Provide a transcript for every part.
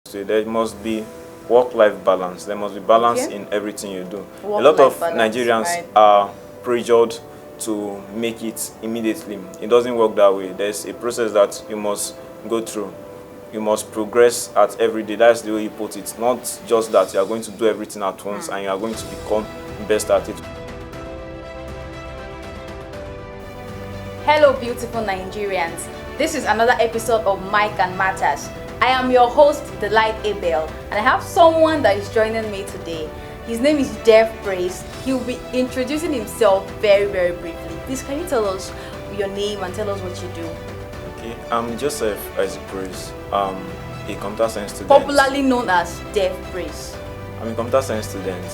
So there must be work-life balance. There must be balance in everything you do. A lot of Nigerians are pressured to make it immediately. It doesn't work that way. There's a process that you must go through. You must progress at every day. That's the way you put it. Not just that you are going to do everything at once and you are going to become best at it. Hello, beautiful Nigerians. This is another episode of Mike and Matters. I am your host, Delight Abel, and I have someone that is joining me today. His name is Jeff Praise. He'll be introducing himself very, very briefly. Please, can you tell us your name and tell us what you do? Okay, I'm Joseph Isaac Praise. A computer science student. Popularly known as Jeff Praise. I'm a computer science student.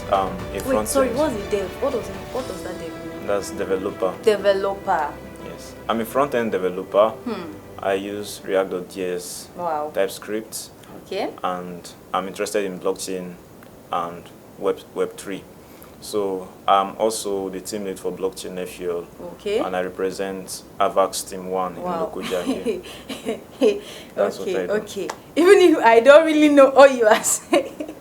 Wait, sorry, what's the dev? What does that dev mean? That's developer. Developer. Yes, I'm a front-end developer. I use React.js, TypeScript, and I'm interested in blockchain and Web3. So I'm also the team lead for Blockchain FUL, and I represent AVAX Team 1 in Lokoja here. Okay. Even if I don't really know all you are saying,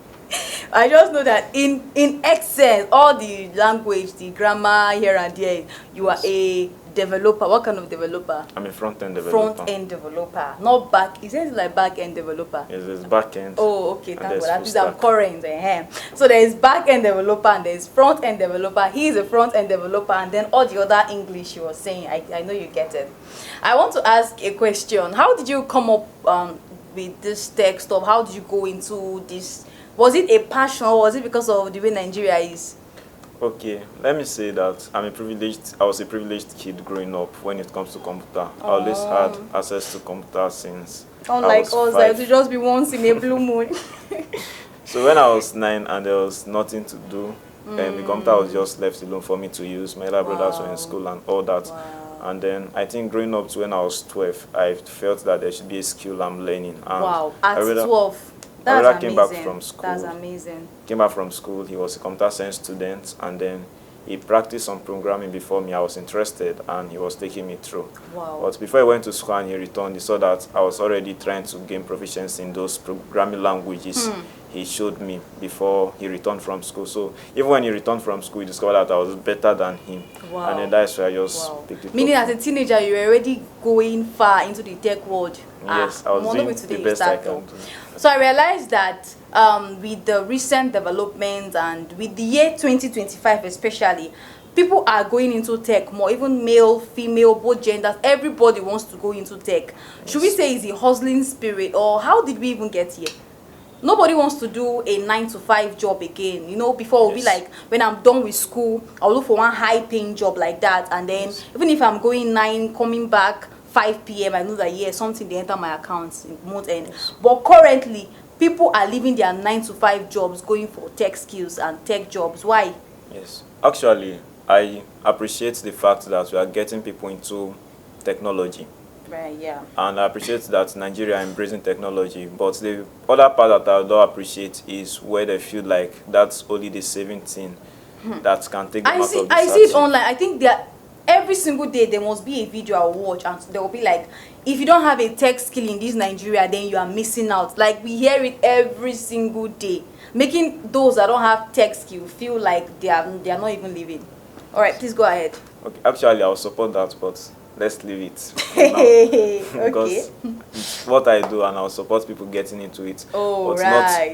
I just know that in essence, all the language, the grammar here and there, you are a developer. What kind of developer? I'm a front-end developer. Front-end developer, not back. It says like back-end developer. Yes, there's back-end. Oh, okay. Thank God. At least I'm current. So there is back-end developer and there is front-end developer. He is a front-end developer, and then all the other English you were saying. I know you get it. I want to ask a question. How did you come up with this tech stuff? How did you go into this? Was it a passion or was it because of the way Nigeria is? Okay, let me say that I was a privileged kid growing up when it comes to computer. I always had access to computer since unlike us, that would just be once in a blue moon. So when I was 9 and there was nothing to do, and the computer was just left alone for me to use. My elder brothers were in school and all that. And then I think growing up to when I was 12, I felt that there should be a skill I'm learning. And at 12. My brother came back from school. That's amazing. Came back from school. He was a computer science student, and then he practiced some programming before me. I was interested, and he was taking me through. But before he went to school and he returned, he saw that I was already trying to gain proficiency in those programming languages. He showed me before he returned from school. So even when he returned from school, he discovered that I was better than him. And then that's why I just picked it up. Meaning as a teenager, you were already going far into the tech world. Yes, I was doing the best I can do. So I realized that with the recent developments and with the year 2025 especially, people are going into tech more, even male, female, both genders. Everybody wants to go into tech. Yes. Should we say it's a hustling spirit, or how did we even get here? Nobody wants to do a 9-to-5 job again. You know, before it would be like, when I'm done with school, I'll look for one high-paying job like that. And then even if I'm going 9, coming back 5 p.m., I know that, something they enter my account in month end. But currently, people are leaving their 9-to-5 jobs, going for tech skills and tech jobs. Why? Yes. Actually, I appreciate the fact that we are getting people into technology. Right, yeah. And I appreciate that Nigeria is embracing technology. But the other part that I don't appreciate is where they feel like that's only the saving thing that can take them out of the I see it online. I think that every single day there must be a video I'll watch, and there will be like, if you don't have a tech skill in this Nigeria, then you are missing out. Like, we hear it every single day, making those that don't have tech skill feel like they are not even living. All right, please go ahead. Okay, actually, I'll support that, but let's leave it because it's what I do, and I'll support people getting into it. But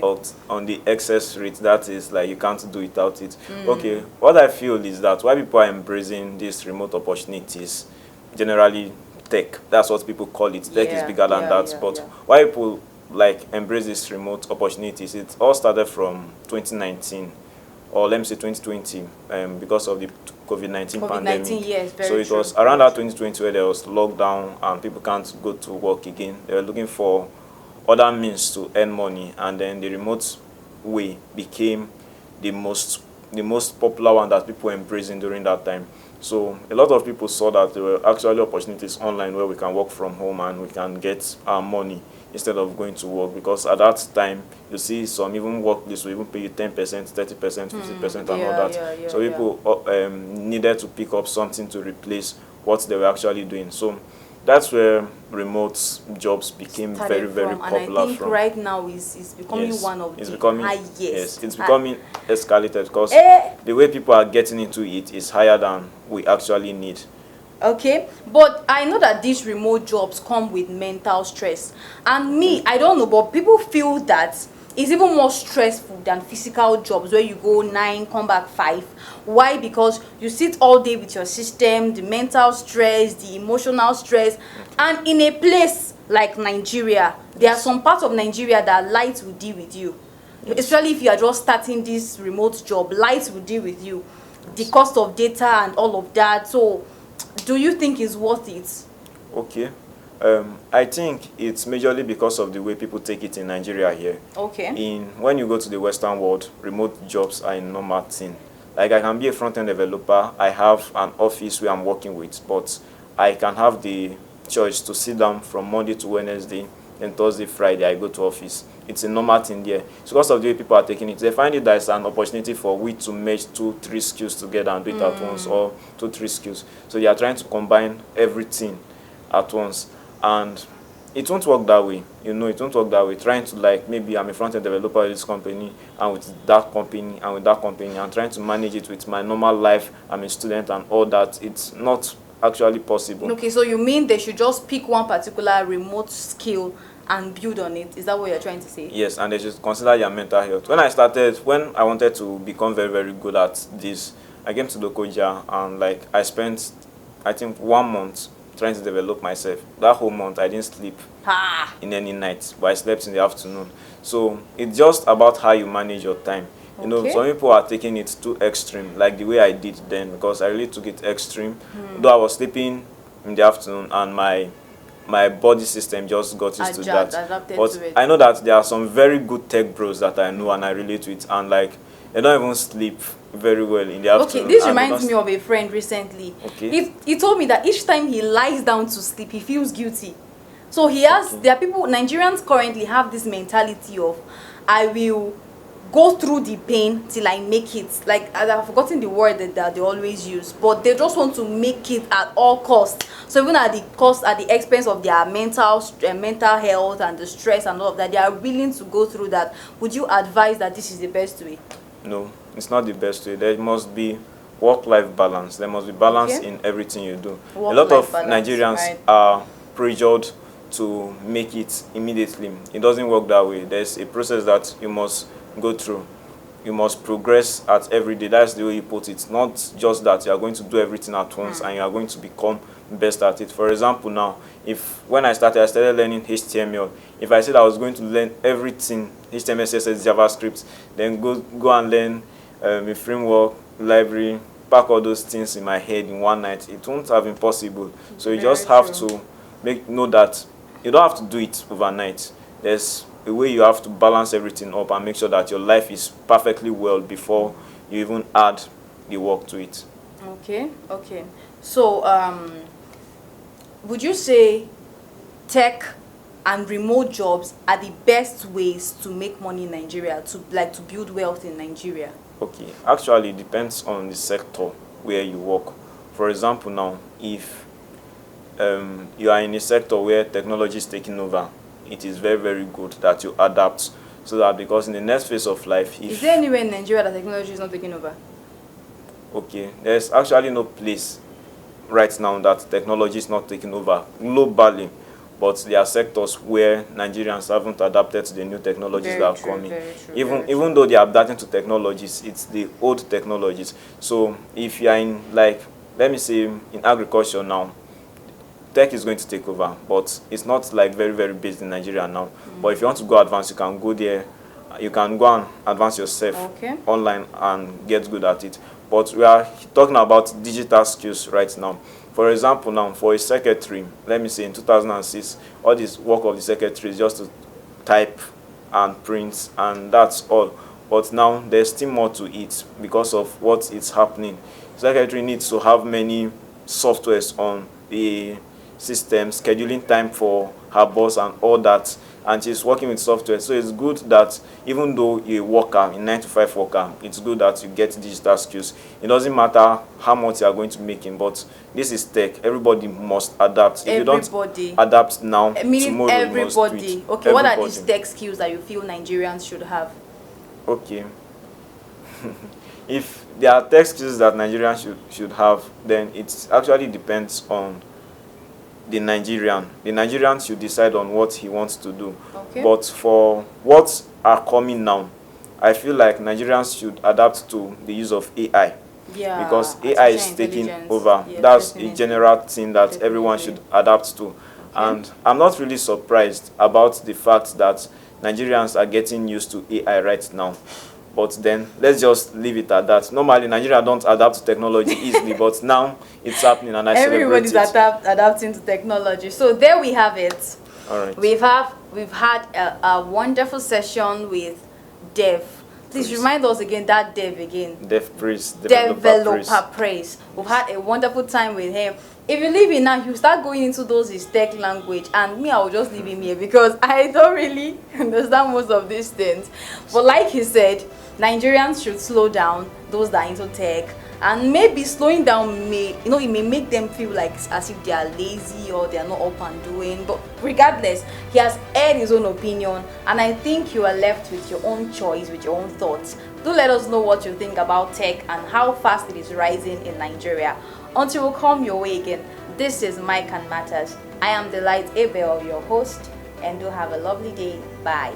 not on the excess rate. That is like you can't do without it. Okay, what I feel is that why people are embracing these remote opportunities, generally tech, that's what people call it. Tech is bigger than that. But why people like embrace these remote opportunities, it all started from 2019. Or let me say 2020, because of the COVID-19 pandemic. Yes, very so it was around that 2020 where there was lockdown and people can't go to work again. They were looking for other means to earn money, and then the remote way became the most popular one that people were embracing during that time. So a lot of people saw that there were actually opportunities online where we can work from home and we can get our money instead of going to work, because at that time you see some even workplace will even pay you 10%, 30%, 50% and all that. So people needed to pick up something to replace what they were actually doing. So that's where remote jobs became very, very popular. And I think right now is becoming one of the highest. Yes, it's becoming escalated because the way people are getting into it is higher than we actually need. Okay, but I know that these remote jobs come with mental stress, and me, I don't know, but people feel that it's even more stressful than physical jobs where you go 9, come back 5. Why? Because you sit all day with your system, the mental stress, the emotional stress, and in a place like Nigeria, there are some parts of Nigeria that light will deal with you. Especially if you are just starting this remote job, light will deal with you. The cost of data and all of that. So do you think it's worth it? Okay. I think it's majorly because of the way people take it in Nigeria here. Okay. When you go to the Western world, remote jobs are a normal thing. Like I can be a front-end developer, I have an office where I'm working with, but I can have the choice to sit down from Monday to Wednesday, then Thursday, Friday, I go to office. It's a normal thing there. It's because of the way people are taking it. They find it that it's an opportunity for we to merge 2-3 skills together and do it at once, or 2-3 skills. So they are trying to combine everything at once. And it won't work that way. It won't work that way. Trying to, like, maybe I'm a front-end developer with this company and with that company and with that company, and trying to manage it with my normal life. I'm a student and all that. It's not actually possible. Okay, so you mean they should just pick one particular remote skill and build on it? Is that what you're trying to say? Yes, and they should consider your mental health. When I wanted to become very, very good at this, I came to Lokoja and, like, I spent, I think, 1 month trying to develop myself. That whole month I didn't sleep in any night, but I slept in the afternoon. So it's just about how you manage your time. Some people are taking it too extreme, like the way I did then, because I really took it extreme. Though I was sleeping in the afternoon and my body system just got used to that. But I know that there are some very good tech bros that I know and I relate with, and, like, they don't even sleep very well in the afternoon. Okay, this reminds me of a friend recently. Okay. He told me that each time he lies down to sleep, he feels guilty. So he has, there are people, Nigerians currently have this mentality of, I will go through the pain till I make it. Like, I've forgotten the word that they always use, but they just want to make it at all costs. So even at the expense of their mental health and the stress and all of that, they are willing to go through that. Would you advise that this is the best way? No, it's not the best way. There must be work-life balance. There must be balance in everything you do. A lot of Nigerians are pressured to make it immediately. It doesn't work that way. There's a process that you must go through. You must progress at every day. That's the way you put it. Not just that you are going to do everything at once and you are going to become best at it. For example, now, when I started learning HTML. If I said I was going to learn everything, HTML, CSS, JavaScript, then go and learn a framework, library, pack all those things in my head in one night, it won't have been possible. So you just have to know that you don't have to do it overnight. There's a way you have to balance everything up and make sure that your life is perfectly well before you even add the work to it. Okay. So would you say tech and remote jobs are the best ways to make money in Nigeria, to build wealth in Nigeria? Okay, actually it depends on the sector where you work. For example, now, if you are in a sector where technology is taking over, it is very, very good that you adapt, so that, because in the next phase of life, is there anywhere in Nigeria that technology is not taking over? Okay, there's actually no place right now that technology is not taking over globally, but there are sectors where Nigerians haven't adapted to the new technologies that are coming. Even though they are adapting to technologies, it's the old technologies. So if you are in, like, let me say, in agriculture now, tech is going to take over, but it's not, like, very, very based in Nigeria now. But if you want to go advance, you can go there. You can go and advance yourself online and get good at it. But we are talking about digital skills right now. For example, now, for a secretary, let me say in 2006, all this work of the secretary is just to type and print, and that's all. But now there's still more to it because of what is happening. Secretary needs to have many softwares on the system, scheduling time for her boss and all that. and she's working with software. So it's good that even though you're a worker, a 9 to 5 worker, it's good that you get digital skills. It doesn't matter how much you are going to make in, but this is tech. Everybody must adapt. If you don't adapt now, tomorrow everybody. You must okay, what are these tech skills that you feel Nigerians should have? Okay. If there are tech skills that Nigerians should have, then it actually depends on the Nigerian. The Nigerian should decide on what he wants to do. Okay. But for what are coming now, I feel like Nigerians should adapt to the use of AI. Yeah, because AI is taking over. Yeah, that's a general thing that everyone should adapt to. Okay. And I'm not really surprised about the fact that Nigerians are getting used to AI right now. But then let's just leave it at that. Normally, Nigeria don't adapt to technology easily, but now it's happening, and I celebrate it. Everybody's adapting to technology. So there we have it. All right. We've had a wonderful session with Dev. Please remind us again that Dev again. Dev Praise. Developer Praise. We've had a wonderful time with him. If you leave it now, you start going into his tech language, and me, I will just leave him here because I don't really understand most of these things. But like he said, Nigerians should slow down, those that are into tech, and maybe slowing down may, it may make them feel like as if they are lazy or they are not up and doing. But regardless, he has aired his own opinion, and I think you are left with your own choice, with your own thoughts. Do let us know what you think about tech and how fast it is rising in Nigeria. Until we come your way again, this is Mike and Matters. I am Delight Abel, your host, and do have a lovely day. Bye.